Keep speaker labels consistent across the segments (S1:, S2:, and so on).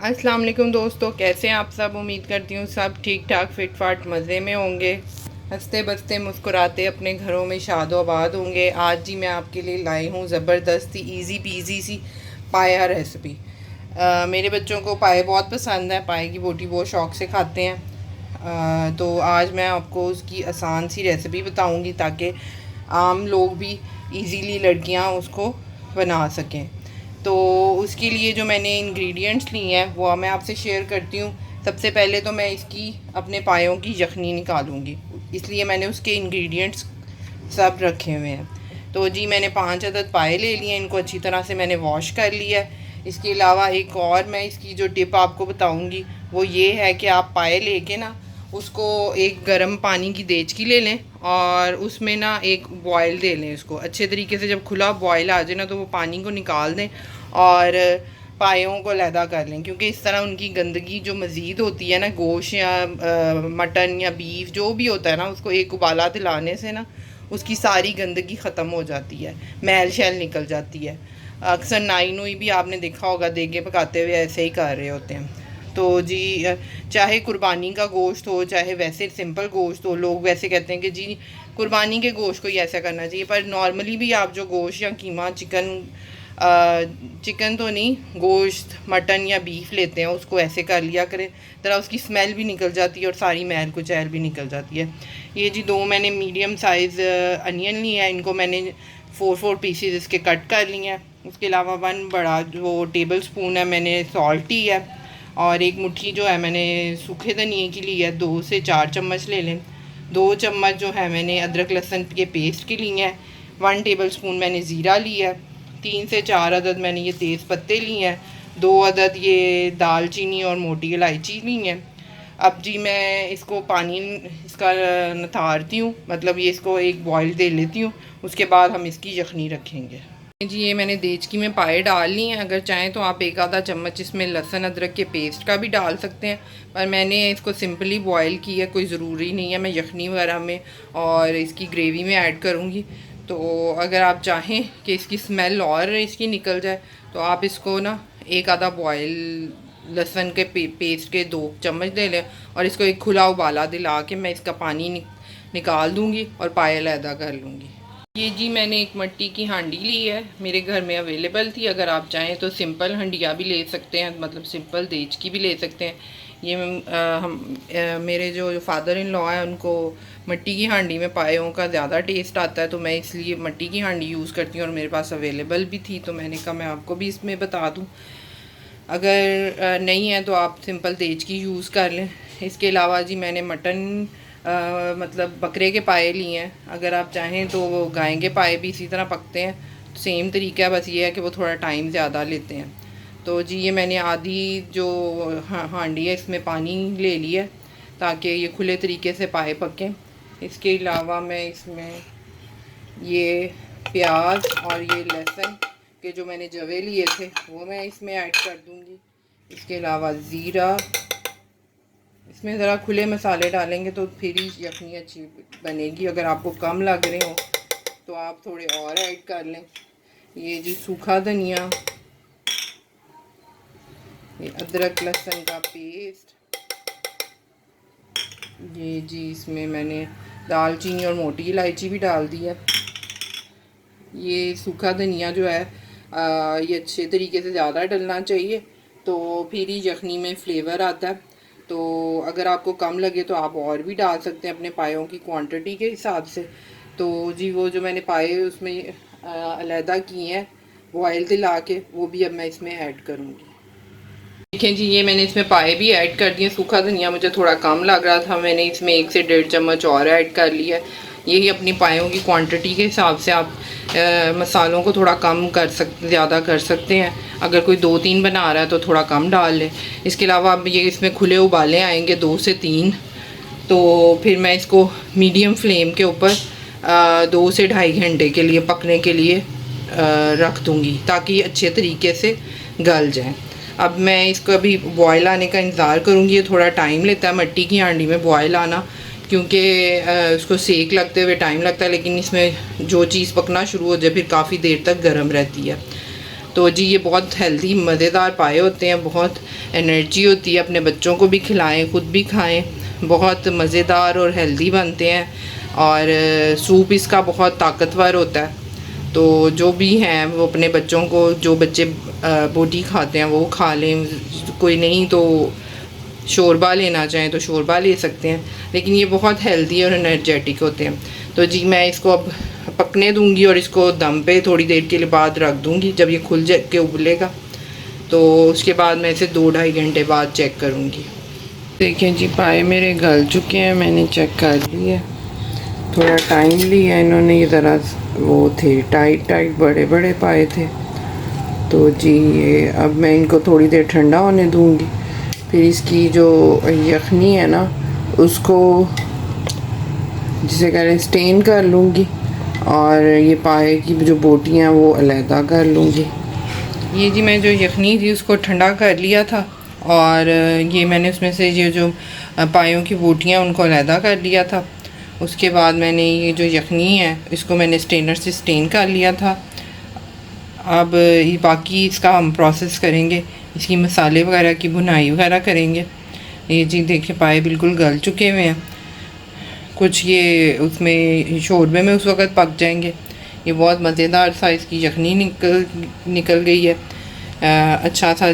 S1: अस्सलाम वालेकुम दोस्तों, कैसे हैं आप सब। उम्मीद करती हूँ सब ठीक ठाक फिट फाट मज़े में होंगे, हंसते बसते मुस्कुराते अपने घरों में शादो आबाद होंगे। आज जी मैं आपके लिए लाई हूँ ज़बरदस्ती इजी पीजी सी पाया रेसिपी। मेरे बच्चों को पाए बहुत पसंद है, पाए की बोटी बहुत शौक़ से खाते हैं। तो आज मैं आपको उसकी आसान सी रेसिपी बताऊँगी ताकि आम लोग भी इजीली लड़कियाँ उसको बना सकें। तो उसके लिए जो मैंने इंग्रेडिएंट्स लिए हैं वो मैं आपसे शेयर करती हूँ। सबसे पहले तो मैं इसकी अपने पायों की यखनी निकालूंगी, इसलिए मैंने उसके इंग्रेडिएंट्स सब रखे हुए हैं। तो जी मैंने 5 अदद पाए ले लिए हैं, इनको अच्छी तरह से मैंने वॉश कर लिया है। इसके अलावा एक और मैं इसकी जो टिप आपको बताऊँगी वो ये है कि आप पाए लेके ना उसको एक गर्म पानी की देचकी ले लें और उसमें ना एक बॉयल दे लें उसको अच्छे तरीके से। जब खुला बॉयल आ जाए ना तो वो पानी को निकाल दें और पायों को अलहदा कर लें, क्योंकि इस तरह उनकी गंदगी जो मज़ीद होती है ना, गोश्त या मटन या बीफ जो भी होता है ना, उसको एक उबाला दिलाने से ना उसकी सारी गंदगी ख़त्म हो जाती है, मैल शैल निकल जाती है। अक्सर नाई नुई भी आपने देखा होगा देगे पकाते हुए ऐसे ही कर रहे होते हैं। तो जी चाहे कुर्बानी का गोश्त हो चाहे वैसे सिंपल गोश्त हो, लोग वैसे कहते हैं कि जी कुर्बानी के गोश्त को ही ऐसा करना चाहिए, पर नॉर्मली भी आप जो गोश्त या कीमा चिकन तो नहीं, गोश्त मटन या बीफ लेते हैं उसको ऐसे कर लिया करें, तरह उसकी स्मेल भी निकल जाती है और सारी मैल कुचैल भी निकल जाती है। ये जी 2 मैंने मीडियम साइज़ अनियन लिए हैं, इनको मैंने 4 पीसेस इसके कट कर लिए हैं। उसके अलावा 1 बड़ा जो टेबल स्पून है मैंने सॉल्ट ली है, और एक मुट्ठी जो है मैंने सूखे धनिए की ली है, 2 से 4 चम्मच ले लें। 2 चम्मच जो है मैंने अदरक लहसुन के पेस्ट के लिए हैं। 1 टेबल स्पून मैंने ज़ीरा लिया है। 3 से 4 अदद मैंने ये तेज़ पत्ते लिए हैं। 2 अदद ये दालचीनी और मोटी इलायची ली हैं। अब जी मैं इसको पानी इसका नथारती हूँ, मतलब ये इसको एक बॉयल दे लेती हूँ, उसके बाद हम इसकी यखनी रखेंगे। जी ये मैंने देचकी में पाए डाल ली हैं। अगर चाहें तो आप एक आधा चम्मच इसमें लहसुन अदरक के पेस्ट का भी डाल सकते हैं, पर मैंने इसको सिंपली बॉयल किया है, कोई ज़रूरी नहीं है मैं यखनी वगैरह में और इसकी ग्रेवी में ऐड करूँगी। तो अगर आप चाहें कि इसकी स्मेल और इसकी निकल जाए तो आप इसको ना एक आधा बॉयल लहसुन के पेस्ट के 2 चम्मच दे लें और इसको एक खुला उबाला दिला के मैं इसका पानी निकाल दूँगी और पाए अलहदा कर लूँगी। ये जी मैंने एक मिट्टी की हांडी ली है, मेरे घर में अवेलेबल थी। अगर आप चाहें तो सिंपल हंडिया भी ले सकते हैं, मतलब सिंपल देचकी भी ले सकते हैं। ये मेरे जो फादर इन लॉ हैं उनको मिट्टी की हांडी में पायों का ज़्यादा टेस्ट आता है, तो मैं इसलिए मिट्टी की हांडी यूज़ करती हूँ और मेरे पास अवेलेबल भी थी, तो मैंने कहा मैं आपको भी इसमें बता दूँ। अगर नहीं है तो आप सिंपल देचकी यूज़ कर लें। इसके अलावा जी मैंने मटन मतलब बकरे के पाए लिए हैं। अगर आप चाहें तो वो गाय के पाए भी इसी तरह पकते हैं, सेम तरीका है, बस ये है कि वो थोड़ा टाइम ज़्यादा लेते हैं। तो जी ये मैंने आधी जो हांडी है इसमें पानी ले लिया है ताकि ये खुले तरीके से पाए पकें। इसके अलावा मैं इसमें ये प्याज और ये लहसुन के जो मैंने जवे लिए थे वो मैं इसमें ऐड कर दूँगी। इसके अलावा ज़ीरा, इसमें ज़रा खुले मसाले डालेंगे तो फिर ही यखनी अच्छी बनेगी। अगर आपको कम लग रहे हो तो आप थोड़े और ऐड कर लें। ये जी सूखा धनिया, ये अदरक लहसुन का पेस्ट, ये जी इसमें मैंने दालचीनी और मोटी इलायची भी डाल दी है। ये सूखा धनिया जो है ये अच्छे तरीके से ज़्यादा डलना चाहिए तो फिर ही यखनी में फ्लेवर आता है। तो अगर आपको कम लगे तो आप और भी डाल सकते हैं अपने पायों की क्वांटिटी के हिसाब से। तो जी वो जो मैंने पाए उसमें अलहदा किए हैं बॉयल दिला के, वो भी अब मैं इसमें ऐड करूँगी। देखें जी ये मैंने इसमें पाए भी ऐड कर दिए। सूखा धनिया मुझे थोड़ा कम लग रहा था, मैंने इसमें 1 से 1.5 चम्मच और ऐड कर लिया है। यही अपनी पायों की क्वांटिटी के हिसाब से आप मसालों को थोड़ा कम कर सकते, ज़्यादा कर सकते हैं। अगर कोई 2-3 बना रहा है तो थोड़ा कम डाल लें। इसके अलावा अब ये इसमें खुले उबाले आएंगे 2 से 3, तो फिर मैं इसको मीडियम फ्लेम के ऊपर 2 से 2.5 घंटे के लिए पकने के लिए रख दूँगी ताकि अच्छे तरीके से गल जाए। अब मैं इसको अभी बॉयल आने का इंतज़ार करूँगी। ये थोड़ा टाइम लेता है मिट्टी की हांडी में बॉयल आना, क्योंकि उसको सेक लगते हुए टाइम लगता है, लेकिन इसमें जो चीज़ पकना शुरू हो जाए फिर काफ़ी देर तक गर्म रहती है। तो जी ये बहुत हेल्दी मज़ेदार पाए होते हैं, बहुत एनर्जी होती है। अपने बच्चों को भी खिलाएं, खुद भी खाएं, बहुत मज़ेदार और हेल्दी बनते हैं। और सूप इसका बहुत ताकतवर होता है। तो जो भी हैं वो अपने बच्चों को, जो बच्चे बोटी खाते हैं वो खा लें, कोई नहीं तो शोरबा लेना चाहें तो शोरबा ले सकते हैं। लेकिन ये बहुत हेल्दी और एनर्जेटिक होते हैं। तो जी मैं इसको अब पकने दूंगी और इसको दम पे थोड़ी देर के लिए बाद रख दूंगी। जब ये खुल के उबलेगा तो उसके बाद मैं इसे 2-2.5 घंटे बाद चेक करूंगी। देखें जी पाए मेरे गल चुके हैं, मैंने चेक कर लिए। थोड़ा टाइम लिया इन्होंने, ये ज़रा वो थे टाइट बड़े बड़े पाए थे। तो जी ये अब मैं इनको थोड़ी देर ठंडा होने दूंगी। फिर इसकी जो यखनी है ना उसको जिसे कह रहे हैं स्टेन कर लूँगी, और ये पाए की जो बोटियाँ वो अलहदा कर लूँगी। ये जी मैं जो यखनी थी उसको ठंडा कर लिया था, और ये मैंने उसमें से ये जो पायों की बोटियाँ उनको अलहदा कर लिया था। उसके बाद मैंने ये जो यखनी है इसको मैंने स्टेनर से स्टेन कर लिया था। अब ये बाकी इसका हम प्रोसेस करेंगे, इसकी मसाले वगैरह की भुनाई वगैरह करेंगे। ये जी देखिए पाए बिल्कुल गल चुके हुए हैं, कुछ ये उसमें शोरबे में उस वक़्त पक जाएंगे। ये बहुत मज़ेदार सा इसकी यखनी निकल गई है। अच्छा सा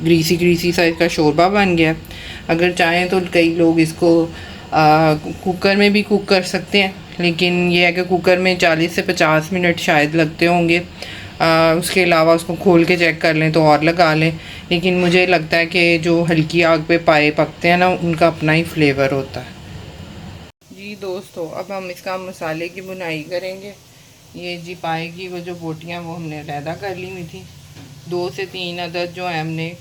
S1: ग्रीसी सा इसका शोरबा बन गया। अगर चाहें तो कई लोग इसको कुकर में भी कुक कर सकते हैं, लेकिन ये है कि कुकर में 40 से 50 मिनट शायद लगते होंगे। उसके अलावा उसको खोल के चेक कर लें तो और लगा लें। लेकिन मुझे लगता है कि जो हल्की आग पे पाए पकते हैं ना उनका अपना ही फ्लेवर होता है। जी दोस्तों अब हम इसका मसाले की बुनाई करेंगे। ये जी पाए की वो जो बोटियाँ वो हमने अलहदा कर ली हुई थी। 2 से 3 अदद जो है हमने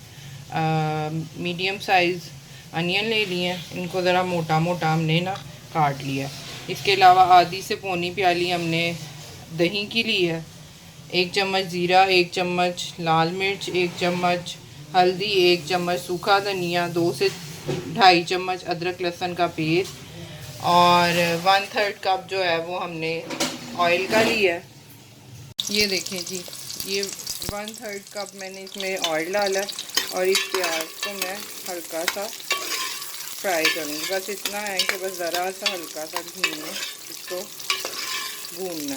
S1: मीडियम साइज़ अनियन ले लिए हैं। इनको ज़रा मोटा मोटा हमने ना काट लिया। इसके अलावा आधी से पौनी प्याली हमने दही की ली है। 1 चम्मच ज़ीरा, 1 चम्मच लाल मिर्च, 1 चम्मच हल्दी, 1 चम्मच सूखा धनिया, 2 से 2.5 चम्मच अदरक लहसुन का पेस्ट, और 1/3 कप जो है वो हमने ऑयल का लिया है। ये देखें जी ये 1/3 कप मैंने इसमें ऑयल डाला, और इस प्याज को मैं हल्का सा फ्राई करूँगी। बस इतना है कि बस ज़रा सा हल्का सा घी में इसको भूनना।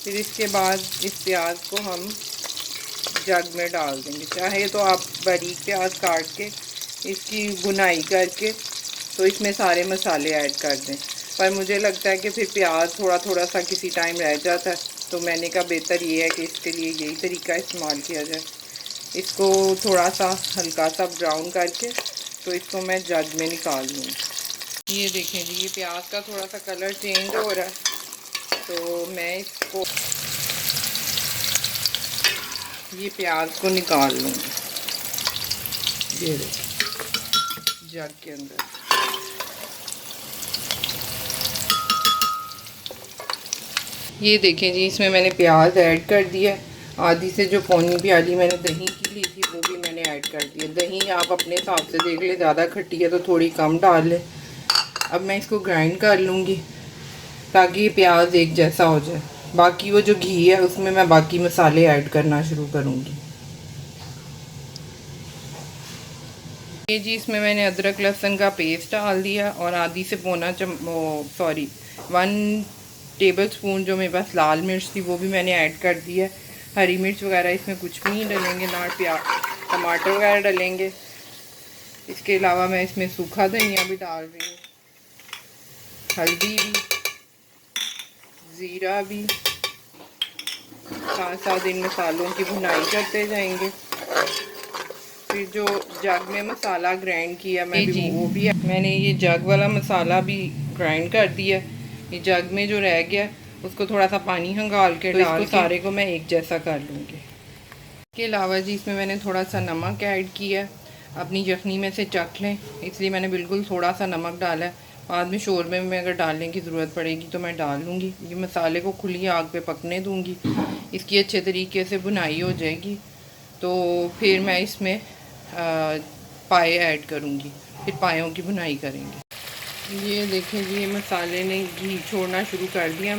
S1: फिर इसके बाद इस प्याज को हम जग में डाल देंगे। चाहे तो आप बारीक प्याज काट के इसकी बुनाई करके तो इसमें सारे मसाले ऐड कर दें, पर मुझे लगता है कि फिर प्याज थोड़ा थोड़ा सा किसी टाइम रह जाता है। तो मैंने कहा बेहतर ये है कि इसके लिए यही तरीका इस्तेमाल किया जाए। इसको थोड़ा सा हल्का सा ब्राउन करके तो इसको मैं जग में निकाल लूँगी। ये देखें जी ये प्याज का थोड़ा सा कलर चेंज हो रहा है, तो मैं इसको ये प्याज को निकाल लूँगी। ये देखें जग के अंदर। ये देखें जी इसमें मैंने प्याज ऐड कर दिया। आधी से जो पौनी प्याली मैंने दही की ली थी वो भी मैंने ऐड कर दिया। दही आप अपने हिसाब से देख लें, ज़्यादा खट्टी है तो थोड़ी कम डाल लें। अब मैं इसको ग्राइंड कर लूँगी ताकि ये प्याज एक जैसा हो जाए। बाकी वो जो घी है उसमें मैं बाकी मसाले ऐड करना शुरू करूँगी। ये जी इसमें मैंने अदरक लहसुन का पेस्ट डाल दिया, और आधी से पौना 1 टेबल स्पून जो मेरे पास लाल मिर्च थी वो भी मैंने ऐड कर दिया। हरी मिर्च वगैरह इसमें कुछ भी नहीं डालेंगे, ना टमाटर वगैरह डालेंगे। इसके अलावा मैं इसमें सूखा धनिया भी डाल रही हूँ, हल्दी भी, ज़ीरा भी। साथ साथ इन मसालों की भुनाई करते जाएंगे। फिर जो जग में मसाला ग्राइंड किया मैंने ये जग वाला मसाला भी ग्राइंड कर दिया। ये जग में जो रह गया उसको थोड़ा सा पानी हंगाल के डाल के सारे को मैं एक जैसा कर लूँगी। इसके अलावा जी इसमें मैंने थोड़ा सा नमक ऐड किया। अपनी यखनी में से चख लें इसलिए मैंने बिल्कुल थोड़ा सा नमक डाला है। बाद में शोरबे में अगर डालने की ज़रूरत पड़ेगी तो मैं डाल लूँगी। ये मसाले को खुली आग पे पकने दूँगी, इसकी अच्छे तरीके से भुनाई हो जाएगी। तो फिर मैं इसमें पाए ऐड करूँगी, फिर पायों की भुनाई करेंगे। ये देखें जी ये मसाले ने घी छोड़ना शुरू कर दिया।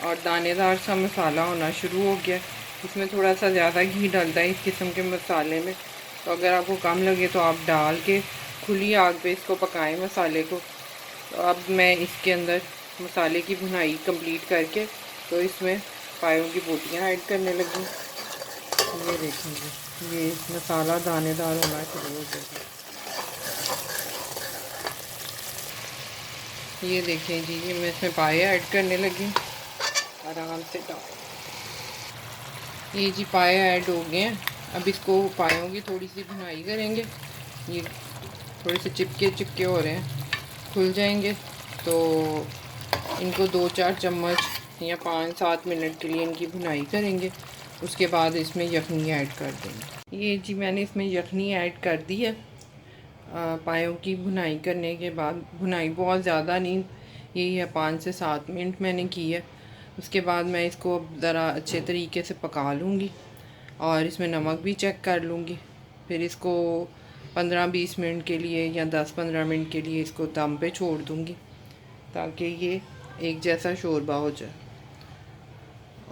S1: और दानेदार सा मसाला होना शुरू हो गया। इसमें थोड़ा सा ज़्यादा घी डलता है इस किस्म के मसाले में, तो अगर आपको कम लगे तो आप डाल के खुली आग पे इसको पकाएं मसाले को। तो अब मैं इसके अंदर मसाले की भुनाई कंप्लीट करके तो इसमें पायों की बोटियाँ ऐड करने लगी। ये देखेंगे ये मसाला दानेदार होना शुरू हो गया। ये देखें जी, ये मैं इसमें पाए ऐड करने लगी आराम से डाल। ये जी पाए ऐड हो गए हैं। अब इसको पायों की थोड़ी सी भुनाई करेंगे। ये थोड़े से चिपके चिपके हो रहे हैं, खुल जाएंगे तो इनको 2-4 चम्मच या 5-7 मिनट के लिए इनकी भुनाई करेंगे। उसके बाद इसमें यखनी ऐड कर देंगे। ये जी मैंने इसमें यखनी ऐड कर दी है। पायों की भुनाई करने के बाद, भुनाई बहुत ज़्यादा नहीं, यही है 5 से 7 मिनट मैंने की है। उसके बाद मैं इसको ज़रा अच्छे तरीके से पका लूँगी और इसमें नमक भी चेक कर लूँगी। फिर इसको 15-20 मिनट के लिए या 10-15 मिनट के लिए इसको दम पे छोड़ दूँगी ताकि ये एक जैसा शोरबा हो जाए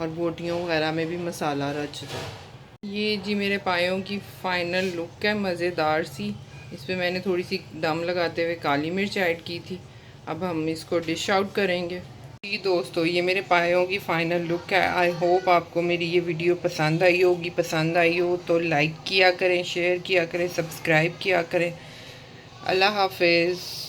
S1: और बोटियों वगैरह में भी मसाला रच जाए। ये जी मेरे पायों की फ़ाइनल लुक है, मज़ेदार सी। इस पर मैंने थोड़ी सी दम लगाते हुए काली मिर्च ऐड की थी। अब हम इसको डिश आउट करेंगे। जी दोस्तों, ये मेरे पायों की फ़ाइनल लुक है। आई होप आपको मेरी ये वीडियो पसंद आई होगी। पसंद आई हो तो लाइक किया करें, शेयर किया करें, सब्सक्राइब किया करें। अल्लाह हाफिज़।